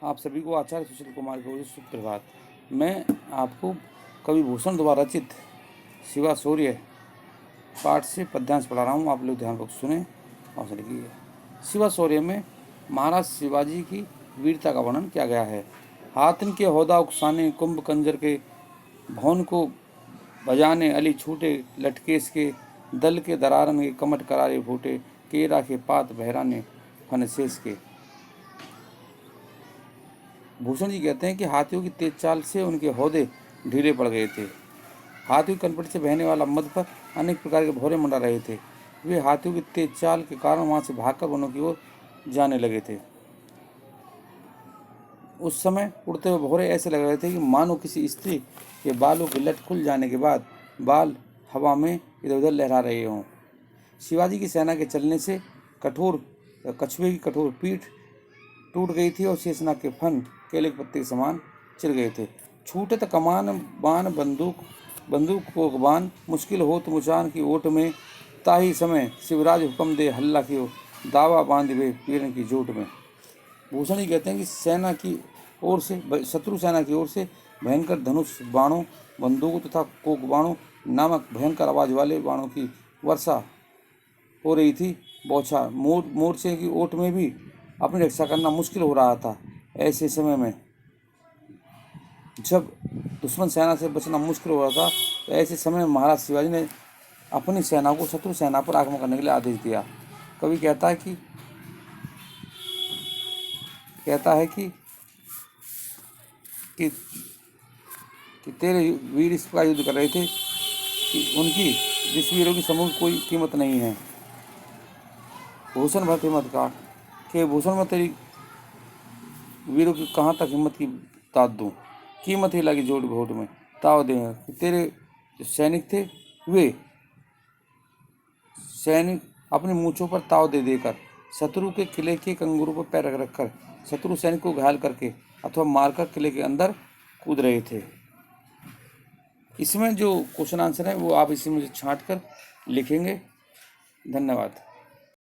आप सभी को आचार्य सुशील कुमार की ओर से सुप्रभात। मैं आपको कवि भूषण द्वारा रचित शिवा शौर्य पाठ से पद्यांश पढ़ा रहा हूँ। आप लोग ध्यानपूर्वक सुने और लिखिए। शिवा शौर्य में महाराज शिवाजी की वीरता का वर्णन किया गया है। हाथन के होदा उकसाने, कुंभ कंजर के भवन को बजाने, अली छूटे लटकेश के, दल के दरारन के कमट करारे फूटे, केरा के पात बहराने फन शेष के। भूषण जी कहते हैं कि हाथियों की तेज चाल से उनके हौदे ढीले पड़ गए थे। हाथियों की कनपटी से बहने वाला मद पर अनेक प्रकार के भौरे मंडरा रहे थे। वे हाथियों की तेज चाल के कारण वहां से भागकर वनों की ओर जाने लगे थे। उस समय उड़ते हुए भौरे ऐसे लग रहे थे कि मानो किसी स्त्री के बालों की लट खुल जाने के बाद बाल हवा में इधर उधर लहरा रहे हों। शिवाजी की सेना के चलने से कछुए की कठोर पीठ टूट गई थी और शेषनाग के फन केले के पत्ते के समान चिर गए थे। छूटत कमान बान बंदूक को बान, मुश्किल होत मुचान की ओट में, ताही समय शिवराज हुक्म दे हल्ला कियो, दावा बांध वे पीरन की जोट में। भूषण जी कहते हैं कि शत्रु सेना की ओर से भयंकर धनुष बाणों, बंदूकों तथा कोक बाणों नामक भयंकर आवाज वाले बाणों की वर्षा हो रही थी। बौछार मोर्चे की ओट में भी अपनी रक्षा करना मुश्किल हो रहा था। ऐसे समय में जब दुश्मन सेना से बचना मुश्किल हो रहा था, तो ऐसे समय में महाराज शिवाजी ने अपनी सेना को शत्रु सेना पर आक्रमण करने के लिए आदेश दिया। कवि कहता है कि तेरे वीर इस प्रकार युद्ध कर रहे थे कि उनकी जिस वीरों की समूह कोई कीमत नहीं है। भूषण भर हिम्मत का के भूषण में तेरी वीरों की कहाँ तक हिम्मत की दाद दूँ, कीमत ही लगी जोड़ घोट में ताव दे। तेरे जो सैनिक थे वे सैनिक अपनी मूँछों पर ताव दे देकर शत्रु के किले के कंगूरों पर पैर रख कर शत्रु सैनिक को घायल करके अथवा मारकर किले के अंदर कूद रहे थे। इसमें जो क्वेश्चन आंसर है वो आप इसी में छांट कर लिखेंगे। धन्यवाद।